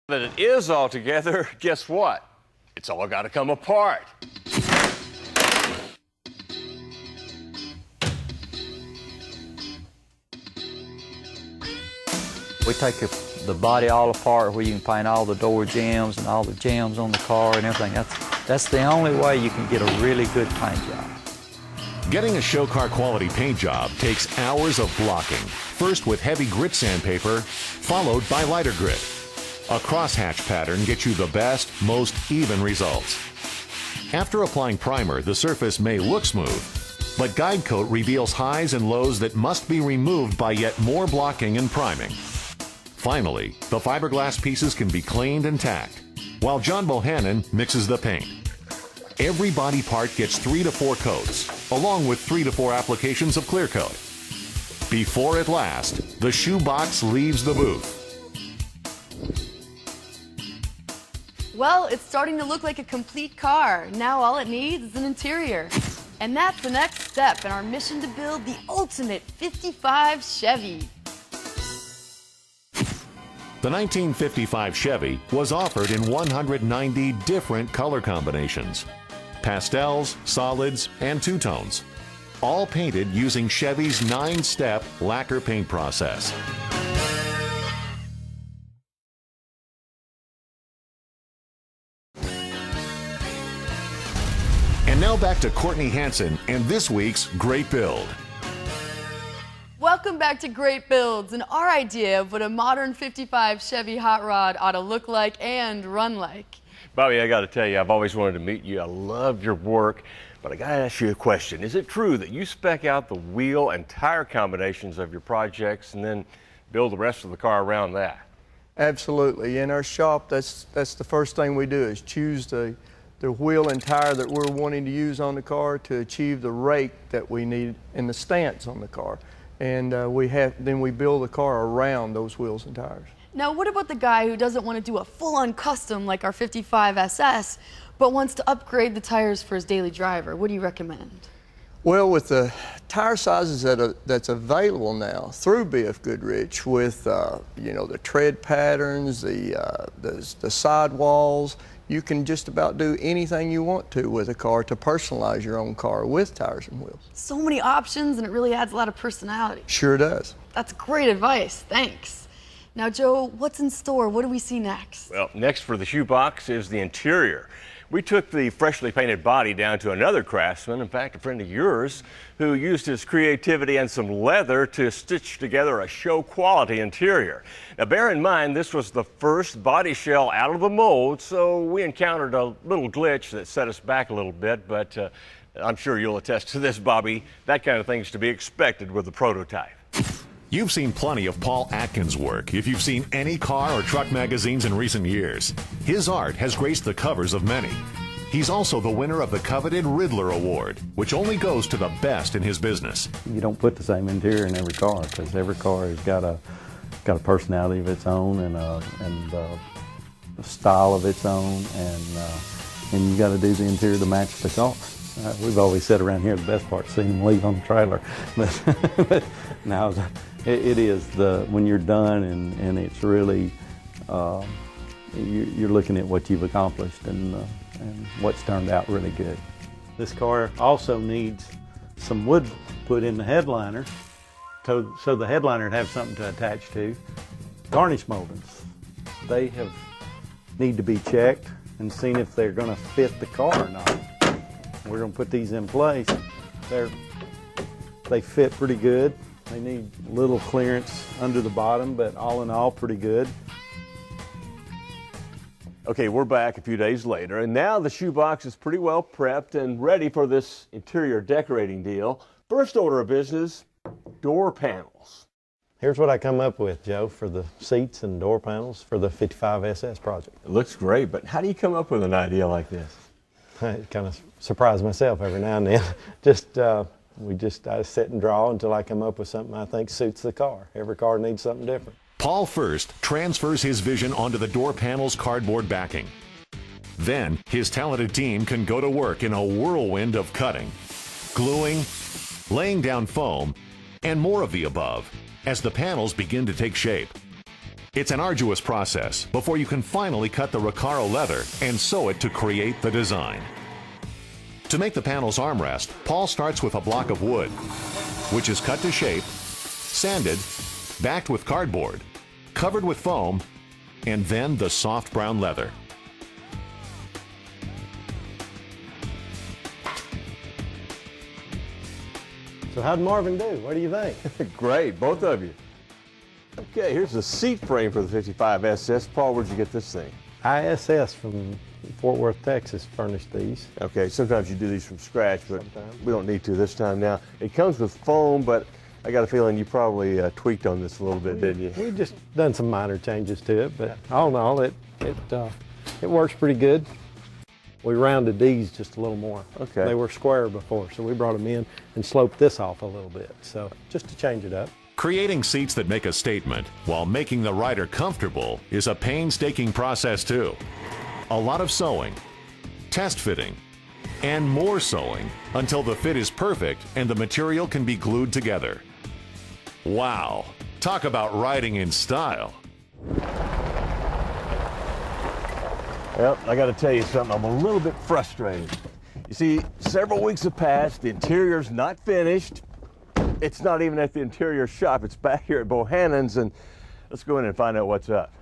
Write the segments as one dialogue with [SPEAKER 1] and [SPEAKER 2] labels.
[SPEAKER 1] That it is all together, guess what? It's all got to come apart.
[SPEAKER 2] We take the body all apart where you can paint all the door jambs and all the jambs on the car and everything. That's the only way you can get a really good paint job.
[SPEAKER 3] Getting a show car quality paint job takes hours of blocking. First with heavy grit sandpaper, followed by lighter grit. A crosshatch pattern gets you the best, most even results. After applying primer, the surface may look smooth, but Guide Coat reveals highs and lows that must be removed by yet more blocking and priming. Finally, the fiberglass pieces can be cleaned and tacked, while John Bohannon mixes the paint. Every body part gets 3 to 4 coats, along with 3 to 4 applications of clear coat. Before at last, the shoebox leaves the booth.
[SPEAKER 4] Well, it's starting to look like a complete car. Now all it needs is an interior. And that's the next step in our mission to build the ultimate 55 Chevy.
[SPEAKER 3] The 1955 Chevy was offered in 190 different color combinations. Pastels, solids, and two-tones. All painted using Chevy's 9-step lacquer paint process. And now back to Courtney Hanson and this week's Great Build.
[SPEAKER 4] Welcome back to Great Builds and our idea of what a modern 55 Chevy hot rod ought to look like and run like.
[SPEAKER 1] Bobby, I got to tell you, I've always wanted to meet you. I love your work, but I got to ask you a question. Is it true that you spec out the wheel and tire combinations of your projects and then build the rest of the car around that?
[SPEAKER 5] Absolutely. In our shop, that's the first thing we do is choose the wheel and tire that we're wanting to use on the car to achieve the rake that we need and the stance on the car. And then we build the car around those wheels and tires.
[SPEAKER 4] Now, what about the guy who doesn't want to do a full-on custom like our 55 SS, but wants to upgrade the tires for his daily driver? What do you recommend?
[SPEAKER 5] Well, with the tire sizes that's available now through BF Goodrich, with the tread patterns, the sidewalls, you can just about do anything you want to with a car to personalize your own car with tires and wheels.
[SPEAKER 4] So many options, and it really adds a lot of personality.
[SPEAKER 5] Sure does.
[SPEAKER 4] That's great advice. Thanks. Now, Joe, what's in store? What do we see next?
[SPEAKER 1] Well, next for the shoebox is the interior. We took the freshly painted body down to another craftsman, in fact, a friend of yours, who used his creativity and some leather to stitch together a show quality interior. Now, bear in mind, this was the first body shell out of the mold, so we encountered a little glitch that set us back a little bit, but I'm sure you'll attest to this, Bobby. That kind of thing's to be expected with a prototype.
[SPEAKER 3] You've seen plenty of Paul Atkins' work if you've seen any car or truck magazines in recent years. His art has graced the covers of many. He's also the winner of the coveted Riddler Award, which only goes to the best in his business.
[SPEAKER 6] You don't put the same interior in every car because every car has got a personality of its own and a style of its own, and you got to do the interior to match the car. We've always said around here the best part's seeing them leave on the trailer, but now it is when you're done and it's really you're looking at what you've accomplished and what's turned out really good. This car also needs some wood put in the headliner so the headliner would have something to attach to. Garnish moldings, they need to be checked and seen if they're going to fit the car or not. We're going to put these in place. They fit pretty good. They need a little clearance under the bottom, but all in all, pretty good.
[SPEAKER 1] Okay, we're back a few days later, and now the shoebox is pretty well prepped and ready for this interior decorating deal. First order of business, door panels.
[SPEAKER 7] Here's what I come up with, Joe, for the seats and door panels for the 55 SS project.
[SPEAKER 1] It looks great, but how do you come up with an idea like this?
[SPEAKER 7] I kind of surprise myself every now and then. I sit and draw until I come up with something I think suits the car. Every car needs something different.
[SPEAKER 3] Paul first transfers his vision onto the door panel's cardboard backing. Then his talented team can go to work in a whirlwind of cutting, gluing, laying down foam, and more of the above as the panels begin to take shape. It's an arduous process before you can finally cut the Recaro leather and sew it to create the design. To make the panel's armrest, Paul starts with a block of wood, which is cut to shape, sanded, backed with cardboard, covered with foam, and then the soft brown leather.
[SPEAKER 7] So how'd Marvin do? What do you think?
[SPEAKER 1] Great, both of you. Okay, here's the seat frame for the 55 SS. Paul, where'd you get this thing?
[SPEAKER 7] ISS from Fort Worth, Texas furnished these.
[SPEAKER 1] Okay, sometimes you do these from scratch, but we don't need to this time now. It comes with foam, but I got a feeling you probably tweaked on this a little bit, didn't you?
[SPEAKER 7] We just done some minor changes to it, but all in all, it works pretty good. We rounded these just a little more.
[SPEAKER 1] Okay.
[SPEAKER 7] They were square before, so we brought them in and sloped this off a little bit. So just to change it up.
[SPEAKER 3] Creating seats that make a statement while making the rider comfortable is a painstaking process too. A lot of sewing, test fitting, and more sewing until the fit is perfect and the material can be glued together. Wow, talk about riding in style.
[SPEAKER 1] Well, I got to tell you something. I'm a little bit frustrated. You see, several weeks have passed. The interior's not finished. It's not even at the interior shop. It's back here at Bohannon's, and let's go in and find out what's up.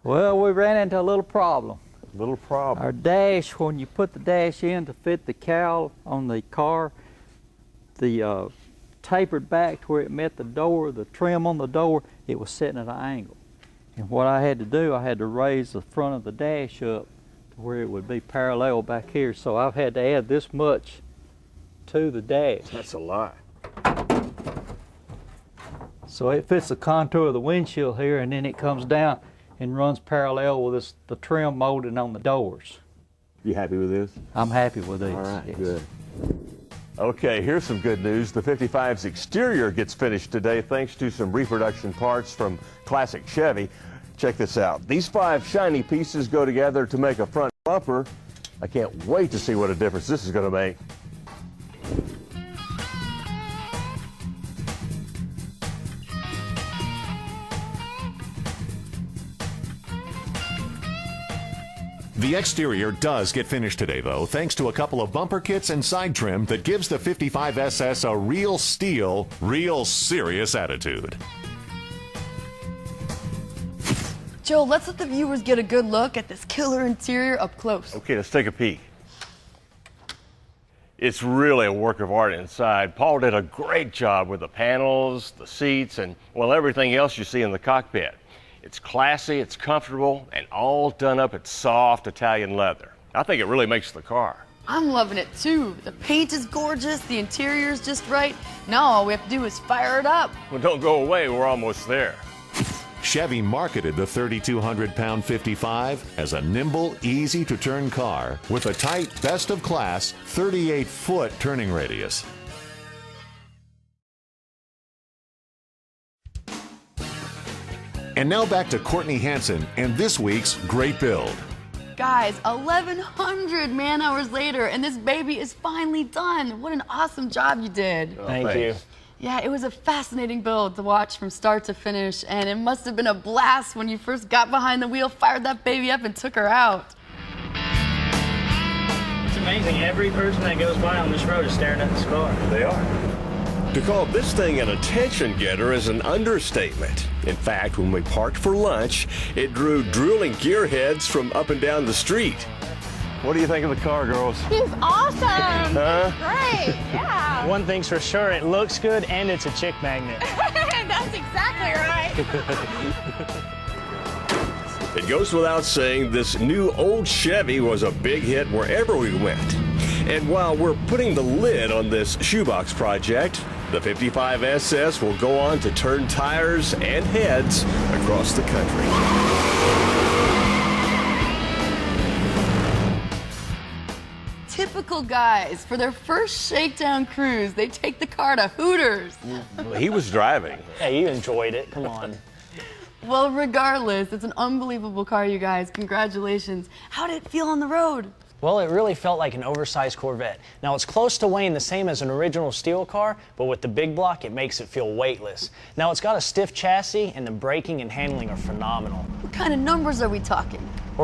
[SPEAKER 2] Well, we ran into a little problem.
[SPEAKER 1] Little problem.
[SPEAKER 2] Our dash, when you put the dash in to fit the cowl on the car, the tapered back to where it met the door, the trim on the door, it was sitting at an angle. And what I had to do, I had to raise the front of the dash up to where it would be parallel back here. So I've had to add this much to the dash.
[SPEAKER 1] That's a lot.
[SPEAKER 2] So it fits the contour of the windshield here, and then it comes down and runs parallel with the trim molding on the doors.
[SPEAKER 1] You happy with this?
[SPEAKER 2] I'm happy with these.
[SPEAKER 1] All right,
[SPEAKER 2] yes.
[SPEAKER 1] good. Okay, here's some good news. The 55's exterior gets finished today thanks to some reproduction parts from classic Chevy. Check this out. These 5 shiny pieces go together to make a front bumper. I can't wait to see what a difference this is going to make.
[SPEAKER 3] The exterior does get finished today, though, thanks to a couple of bumper kits and side trim that gives the 55 SS a real steel, real serious attitude.
[SPEAKER 4] Joe, let's let the viewers get a good look at this killer interior up close.
[SPEAKER 1] Okay, let's take a peek. It's really a work of art inside. Paul did a great job with the panels, the seats, and, well, everything else you see in the cockpit. It's classy, it's comfortable, and all done up in soft Italian leather. I think it really makes the car.
[SPEAKER 4] I'm loving it too. The paint is gorgeous, the interior's just right. Now all we have to do is fire it up.
[SPEAKER 1] Well, don't go away, we're almost there.
[SPEAKER 3] Chevy marketed the 3,200-pound 55 as a nimble, easy-to-turn car with a tight, best-of-class 38-foot turning radius. And now back to Courtney Hansen and this week's Great Build.
[SPEAKER 4] Guys, 1,100 man-hours later, and this baby is finally done. What an awesome job you did.
[SPEAKER 1] Thank you.
[SPEAKER 4] Yeah, it was a fascinating build to watch from start to finish, and it must have been a blast when you first got behind the wheel, fired that baby up, and took her out.
[SPEAKER 8] It's amazing. Every person that goes by on this road is staring at this car.
[SPEAKER 1] They are. To call this thing an attention getter is an understatement. In fact, when we parked for lunch, it drew drooling gearheads from up and down the street. What do you think of the car, girls?
[SPEAKER 9] She's awesome.
[SPEAKER 1] Huh?
[SPEAKER 9] Great, yeah.
[SPEAKER 8] One thing's for sure, it looks good and it's a chick magnet.
[SPEAKER 9] That's exactly right.
[SPEAKER 1] It goes without saying, this new old Chevy was a big hit wherever we went. And while we're putting the lid on this shoebox project, the 55 SS will go on to turn tires and heads across the country.
[SPEAKER 4] Typical guys, for their first shakedown cruise, they take the car to Hooters.
[SPEAKER 1] He was driving.
[SPEAKER 8] Hey, you enjoyed it. Come on.
[SPEAKER 4] Well, regardless, it's an unbelievable car, you guys. Congratulations. How did it feel on the road?
[SPEAKER 10] Well, it really felt like an oversized Corvette. Now, it's close to weighing the same as an original steel car, but with the big block, it makes it feel weightless. Now, it's got a stiff chassis, and the braking and handling are phenomenal.
[SPEAKER 4] What kind of numbers are we talking?
[SPEAKER 10] Well,